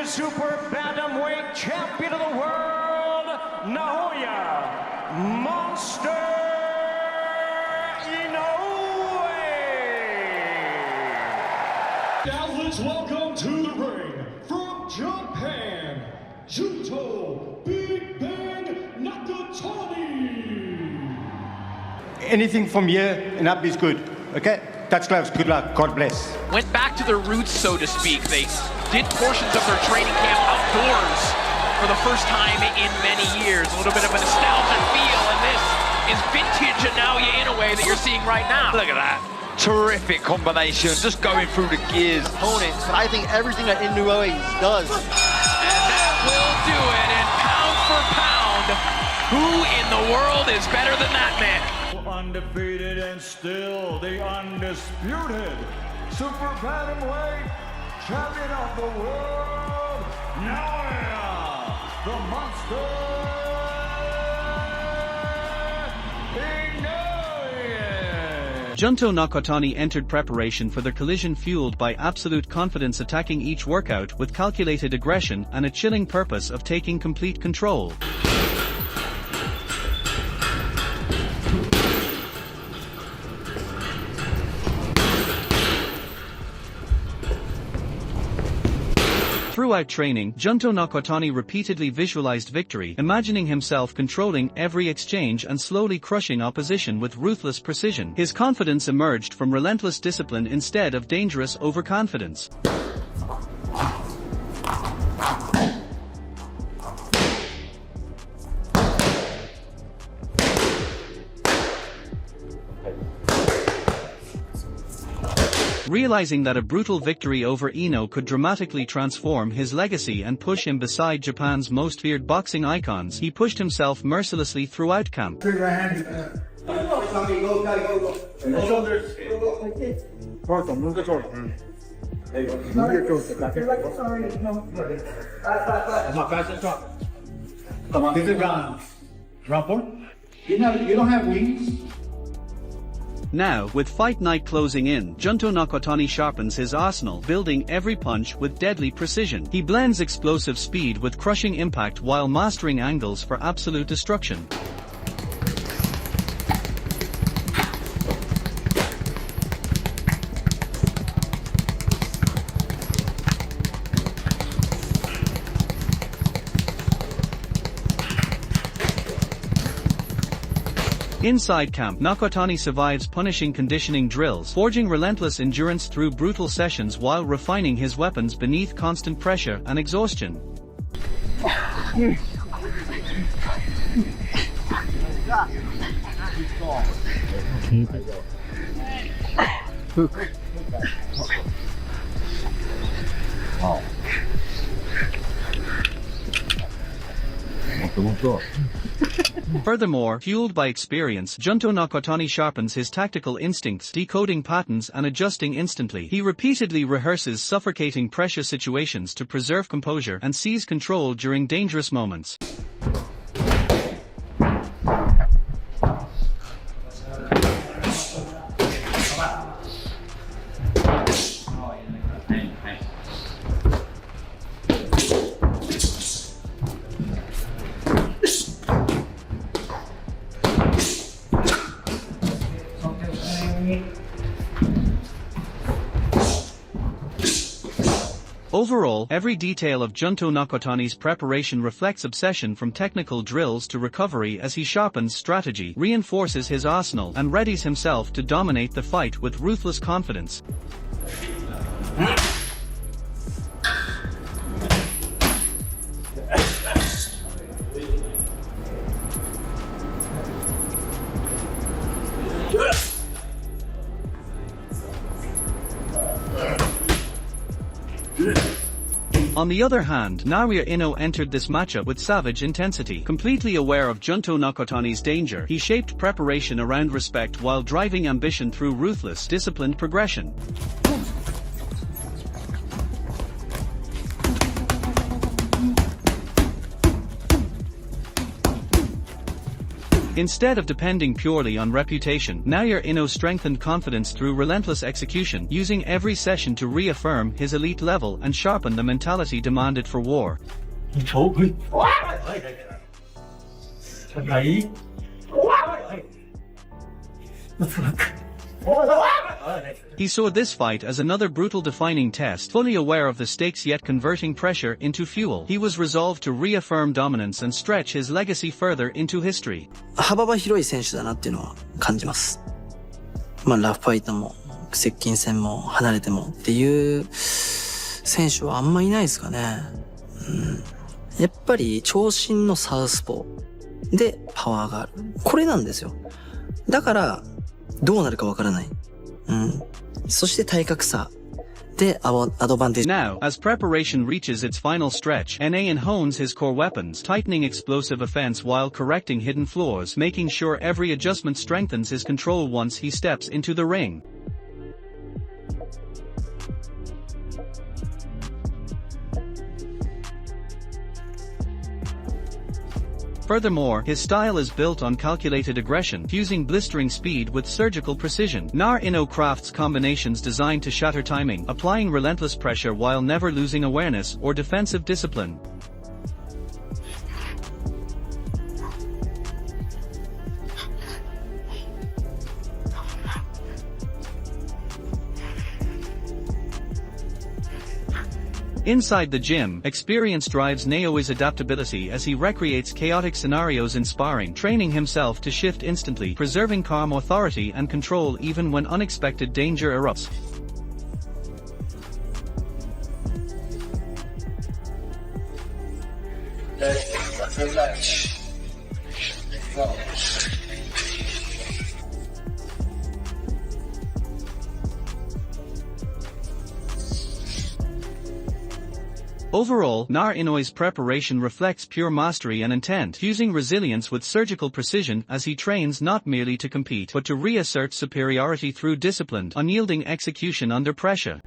super bantamweight champion of the world, Naoya Monster Inoue. Now let's welcome to the ring from Japan, Junto Big Bang Nakatani. Anything from here and up is good, okay? Touch gloves, good luck, God bless. Went back to their roots, so to speak. They did portions of their training camp outdoors for the first time in many years. A little bit of a nostalgic feel, and this is vintage Naoya Inoue that you're seeing right now. Look at that. Terrific combination, just going through the gears. Opponent, but I think everything that Inoue does. And that will do it, and pound for pound, who in the world is better than that man? Undefeated and still the undisputed super bantamweight champion of the world, Naoya the Monster Inoue. Junto Nakatani entered preparation for their collision fueled by absolute confidence, attacking each workout with calculated aggression and a chilling purpose of taking complete control. Throughout training, Junto Nakatani repeatedly visualized victory, imagining himself controlling every exchange and slowly crushing opposition with ruthless precision. His confidence emerged from relentless discipline instead of dangerous overconfidence. Realizing that a brutal victory over Ino could dramatically transform his legacy and push him beside Japan's most feared boxing icons, he pushed himself mercilessly throughout camp. You don't have wings? Now, with fight night closing in, Junto Nakatani sharpens his arsenal, building every punch with deadly precision. He blends explosive speed with crushing impact while mastering angles for absolute destruction. Inside camp, Nakatani survives punishing conditioning drills, forging relentless endurance through brutal sessions while refining his weapons beneath constant pressure and exhaustion. Furthermore, fueled by experience, Junto Nakatani sharpens his tactical instincts, decoding patterns and adjusting instantly. He repeatedly rehearses suffocating pressure situations to preserve composure and seize control during dangerous moments. Overall, every detail of Junto Nakatani's preparation reflects obsession, from technical drills to recovery, as he sharpens strategy, reinforces his arsenal, and readies himself to dominate the fight with ruthless confidence. On the other hand, Naoya Inoue entered this matchup with savage intensity. Completely aware of Junto Nakatani's danger, he shaped preparation around respect while driving ambition through ruthless, disciplined progression. Instead of depending purely on reputation, Naoya Inoue strengthened confidence through relentless execution, using every session to reaffirm his elite level and sharpen the mentality demanded for war. He saw this fight as another brutal defining test, fully aware of the stakes yet converting pressure into fuel. He was resolved to reaffirm dominance and stretch his legacy further into history. 幅は広い選手だなっていうのは感じます。ラフファイトも接近戦も離れてもっていう選手はあんまいないですかね。やっぱり長身のサウスポーでパワーがある。これなんですよ。だからどうなるかわからない。そして体格差でアドバンテージ。Now, as preparation reaches its final stretch, Naoya hones his core weapons, tightening explosive offense while correcting hidden flaws, making sure every adjustment strengthens his control once he steps into the ring. Furthermore, his style is built on calculated aggression, fusing blistering speed with surgical precision. Naoya Inoue crafts combinations designed to shatter timing, applying relentless pressure while never losing awareness or defensive discipline. Inside the gym, experience drives Naoya's adaptability as he recreates chaotic scenarios in sparring, training himself to shift instantly, preserving calm authority and control even when unexpected danger erupts. Overall, Naoya Inoue's preparation reflects pure mastery and intent, fusing resilience with surgical precision as he trains not merely to compete but to reassert superiority through disciplined, unyielding execution under pressure.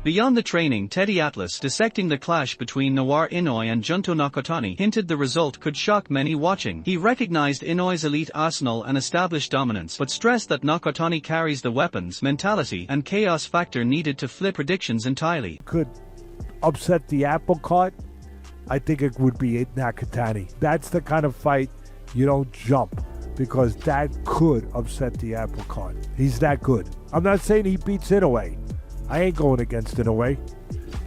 Beyond the training, Teddy Atlas, dissecting the clash between Naoya Inoue and Junto Nakatani, hinted the result could shock many watching. He recognized Inoue's elite arsenal and established dominance, but stressed that Nakatani carries the weapons, mentality, and chaos factor needed to flip predictions entirely. Could upset the apple cart? I think it would be Nakatani. That's the kind of fight you don't jump, because that could upset the apple cart. He's that good. I'm not saying he beats Inoue. I ain't going against Inoue,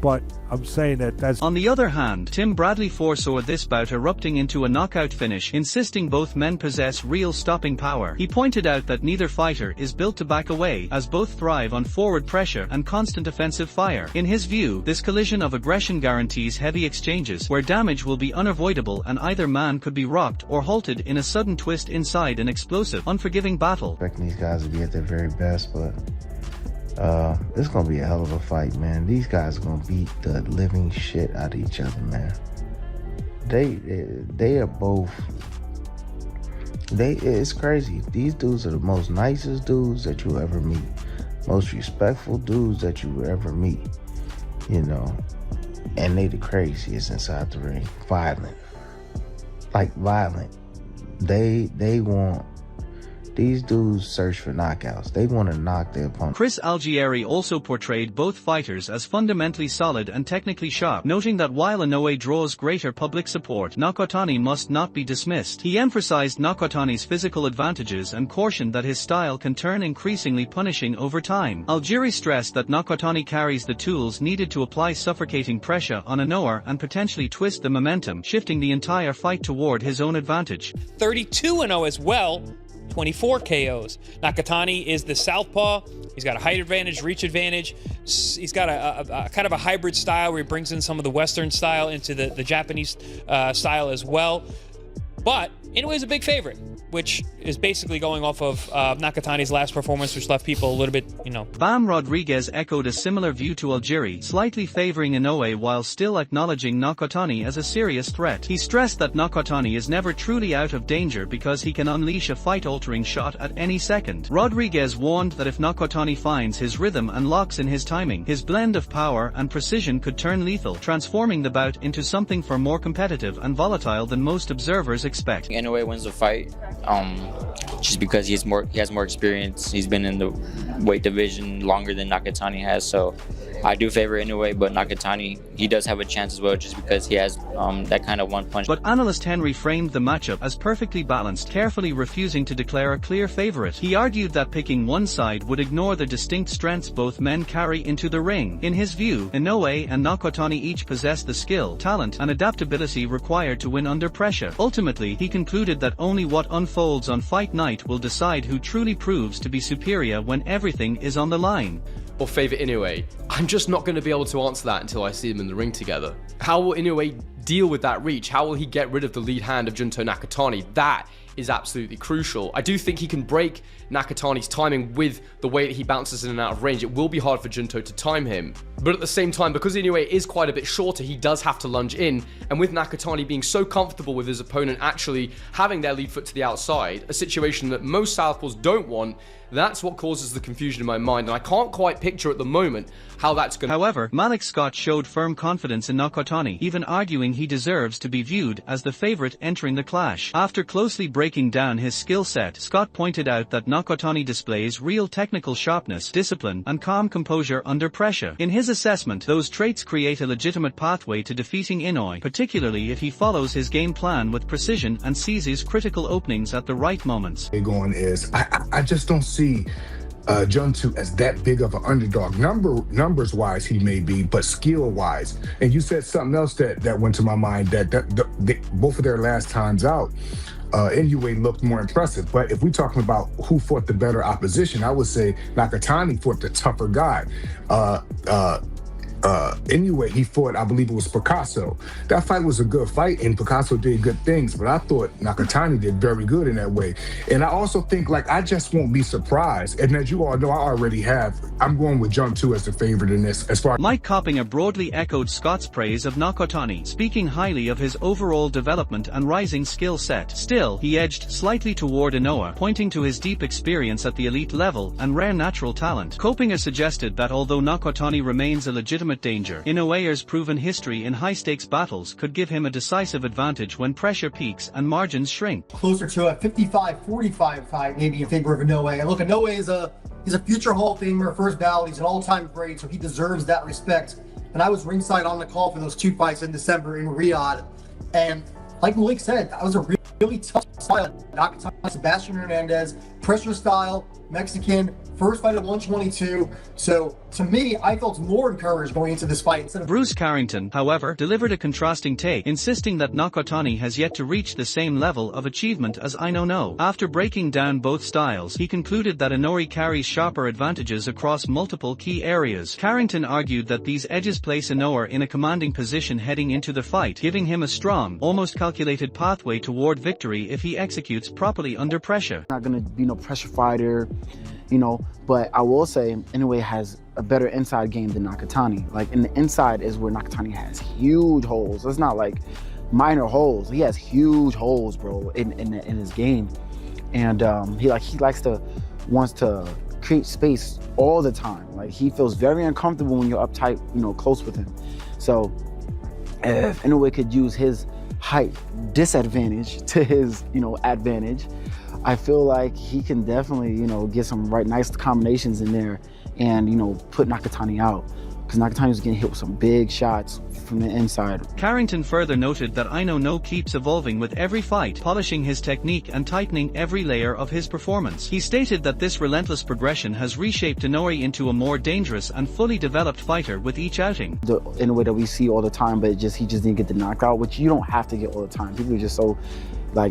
but I'm saying that's... On the other hand, Tim Bradley foresaw this bout erupting into a knockout finish, insisting both men possess real stopping power. He pointed out that neither fighter is built to back away, as both thrive on forward pressure and constant offensive fire. In his view, this collision of aggression guarantees heavy exchanges, where damage will be unavoidable and either man could be rocked or halted in a sudden twist inside an explosive, unforgiving battle. Expecting these guys to be at their very best, but this is gonna be a hell of a fight, man. These guys are gonna beat the living shit out of each other, man. They are both. It's crazy. These dudes are the most nicest dudes that you'll ever meet, most respectful dudes that you will ever meet. You know, and they the craziest inside the ring. Violent, like violent. They want. These dudes search for knockouts. They want to knock their opponent. Chris Algieri also portrayed both fighters as fundamentally solid and technically sharp, noting that while Inoue draws greater public support, Nakatani must not be dismissed. He emphasized Nakatani's physical advantages and cautioned that his style can turn increasingly punishing over time. Algieri stressed that Nakatani carries the tools needed to apply suffocating pressure on Inoue and potentially twist the momentum, shifting the entire fight toward his own advantage. 32-0 as well. 24 KOs. Nakatani is the southpaw. He's got a height advantage, reach advantage. He's got a kind of a hybrid style where he brings in some of the Western style into the Japanese style as well. But Inoue is a big favorite. which is basically going off of Nakatani's last performance, which left people a little bit, Bam Rodriguez echoed a similar view to Algieri, slightly favoring Inoue while still acknowledging Nakatani as a serious threat. He stressed that Nakatani is never truly out of danger because he can unleash a fight-altering shot at any second. Rodriguez warned that if Nakatani finds his rhythm and locks in his timing, his blend of power and precision could turn lethal, transforming the bout into something far more competitive and volatile than most observers expect. Inoue wins the fight, just because he has more experience. He's been in the weight division longer than Nakatani has, so I do favor Inoue, but Nakatani, he does have a chance as well, just because he has that kind of one punch. But analyst Henry framed the matchup as perfectly balanced, carefully refusing to declare a clear favorite. He argued that picking one side would ignore the distinct strengths both men carry into the ring. In his view, Inoue and Nakatani each possess the skill, talent, and adaptability required to win under pressure. Ultimately, he concluded that only what unfolds on fight night will decide who truly proves to be superior when everything is on the line. Or favour Inoue? I'm just not going to be able to answer that until I see them in the ring together. How will Inoue deal with that reach? How will he get rid of the lead hand of Junto Nakatani? That is absolutely crucial. I do think he can break Nakatani's timing with the way that he bounces in and out of range. It will be hard for Junto to time him. But at the same time, because Inoue is quite a bit shorter, he does have to lunge in. And with Nakatani being so comfortable with his opponent actually having their lead foot to the outside, a situation that most southpaws don't want, that's what causes the confusion in my mind, and I can't quite picture at the moment how that's going to... However, Malik Scott showed firm confidence in Nakatani, even arguing he deserves to be viewed as the favorite entering the clash. After closely breaking down his skill set, Scott pointed out that Nakatani displays real technical sharpness, discipline, and calm composure under pressure. In his assessment, those traits create a legitimate pathway to defeating Inoue, particularly if he follows his game plan with precision and seizes critical openings at the right moments. Going is, I just don't see Junto as that big of an underdog. Numbers wise he may be, but skill wise. And you said something else that went to my mind, that both of their last times out, Inoue looked more impressive. But if we're talking about who fought the better opposition, I would say Nakatani fought the tougher guy. Inoue, he fought, I believe it was Picasso. That fight was a good fight, and Picasso did good things, but I thought Nakatani did very good in that way. And I also think, I just won't be surprised. And as you all know, I already have. I'm going with Junto as the favorite in this. As far Mike Coppinger broadly echoed Scott's praise of Nakatani, speaking highly of his overall development and rising skill set. Still, he edged slightly toward Inoue, pointing to his deep experience at the elite level and rare natural talent. Coppinger suggested that although Nakatani remains a legitimate danger, Inoue's proven history in high-stakes battles could give him a decisive advantage when pressure peaks and margins shrink. Closer to a 55-45 fight, maybe in favor of Inoue. And look, Inoue is a future Hall of Famer, first ballot. He's an all-time great, so he deserves that respect. And I was ringside on the call for those two fights in December in Riyadh. And like Malik said, that was a really tough style. Nakatani, Sebastian Hernandez, pressure style, Mexican, first fight at 122. So to me, I felt more encouraged going into this fight. Bruce Carrington, however, delivered a contrasting take, insisting that Nakatani has yet to reach the same level of achievement as Inoue. After breaking down both styles, he concluded that Inoue carries sharper advantages across multiple key areas. Carrington argued that these edges place Inoue in a commanding position heading into the fight, giving him a strong, almost calculated pathway toward victory if he executes properly under pressure. Not gonna be no pressure fighter, but I will say Inoue has a better inside game than Nakatani. In the inside is where Nakatani has huge holes. It's not like minor holes. He has huge holes, bro, in his game. And he wants to create space all the time. He feels very uncomfortable when you're uptight, close with him. So if Inoue could use his height disadvantage to his, advantage, I feel like he can definitely, get some nice combinations in there and, put Nakatani out. Because Nakatani was getting hit with some big shots from the inside. Carrington further noted that Inoue keeps evolving with every fight, polishing his technique and tightening every layer of his performance. He stated that this relentless progression has reshaped Inoue into a more dangerous and fully developed fighter with each outing. The Inoue that we see all the time, but he just didn't get the knockout, which you don't have to get all the time. People are just so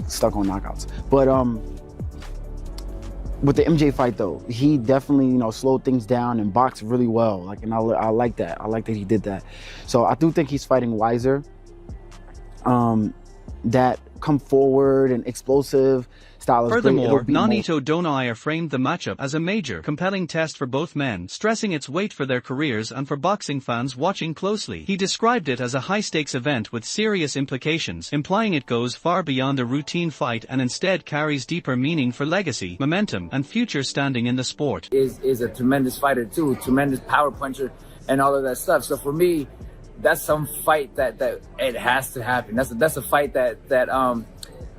stuck on knockouts. But with the MJ fight though, he definitely, slowed things down and boxed really well. And I like that. I like that he did that. So I do think he's fighting wiser. That come forward and explosive style style is great. Furthermore, It'll be more- Naoya Inoue framed the matchup as a major, compelling test for both men, stressing its weight for their careers and for boxing fans watching closely. He described it as a high-stakes event with serious implications, implying it goes far beyond a routine fight and instead carries deeper meaning for legacy, momentum, and future standing in the sport. Is a tremendous fighter too, tremendous power puncher, and all of that stuff. So for me, that's some fight that it has to happen. That's a fight that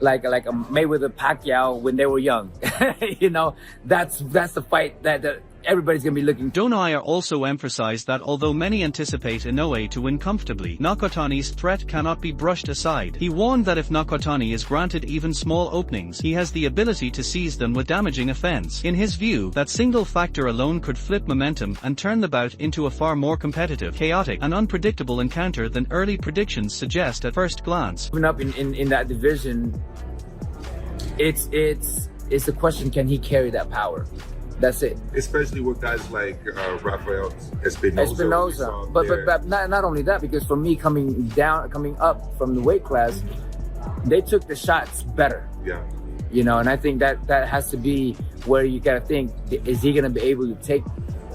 like Mayweather Pacquiao when they were young. You know, that's the fight that everybody's gonna be looking. Naoya also emphasized that although many anticipate Inoue to win comfortably, Nakatani's threat cannot be brushed aside. He warned that if Nakatani is granted even small openings, he has the ability to seize them with damaging offense. In his view, that single factor alone could flip momentum and turn the bout into a far more competitive, chaotic, and unpredictable encounter than early predictions suggest at first glance. Moving up in that division, it's the question: can he carry that power? That's it. Especially with guys like Rafael Espinoza. But not only that, because for me coming up from the weight class, they took the shots better. Yeah. You know, and I think that has to be where you gotta think: is he gonna be able to take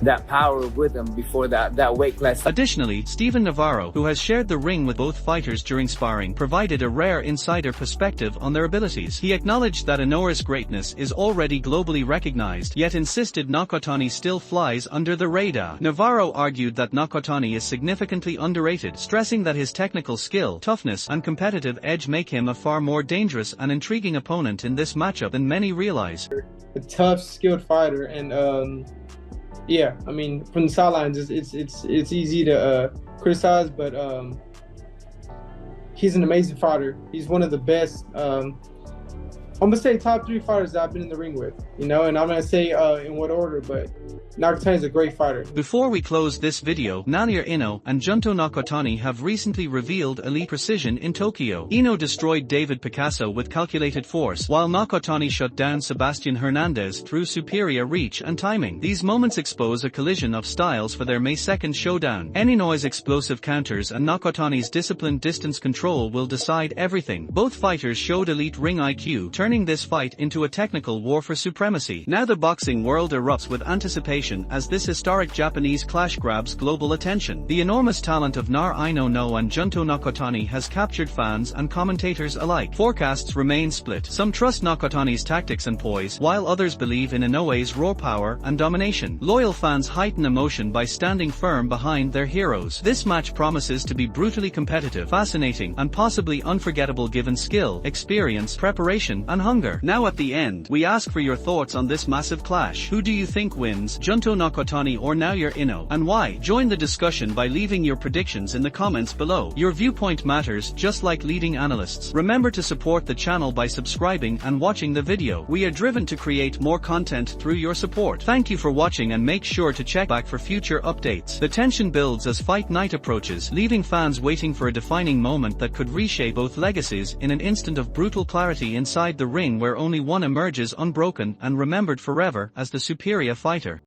that power with him before that weight class? Additionally, Steven Navarro, who has shared the ring with both fighters during sparring, provided a rare insider perspective on their abilities. He acknowledged that Inoue's greatness is already globally recognized, yet insisted Nakatani still flies under the radar. Navarro argued that Nakatani is significantly underrated, stressing that his technical skill, toughness, and competitive edge make him a far more dangerous and intriguing opponent in this matchup than many realize. A tough, skilled fighter, and yeah, I mean, from the sidelines, it's easy to criticize, but he's an amazing fighter. He's one of the best. I'm gonna say top 3 fighters that I've been in the ring with, you know, and I'm gonna say in what order, but Nakatani is a great fighter. Before we close this video, Naoya Inoue and Junto Nakatani have recently revealed elite precision in Tokyo. Inoue destroyed David Picasso with calculated force, while Nakatani shut down Sebastian Hernandez through superior reach and timing. These moments expose a collision of styles for their May 2nd showdown. Inoue's explosive counters and Nakatani's disciplined distance control will decide everything. Both fighters showed elite ring IQ, turning this fight into a technical war for supremacy. Now the boxing world erupts with anticipation as this historic Japanese clash grabs global attention. The enormous talent of Naoya Inoue and Junto Nakatani has captured fans and commentators alike. Forecasts remain split. Some trust Nakatani's tactics and poise, while others believe in Inoue's raw power and domination. Loyal fans heighten emotion by standing firm behind their heroes. This match promises to be brutally competitive, fascinating, and possibly unforgettable given skill, experience, preparation, and hunger. Now at the end, we ask for your thoughts on this massive clash. Who do you think wins, Junto Nakatani or Naoya Inoue, and why? Join the discussion by leaving your predictions in the comments below. Your viewpoint matters, just like leading analysts. Remember to support the channel by subscribing and watching the video. We are driven to create more content through your support. Thank you for watching, and make sure to check back for future updates. The tension builds as fight night approaches, leaving fans waiting for a defining moment that could reshape both legacies in an instant of brutal clarity inside the ring, where only one emerges unbroken and remembered forever as the superior fighter.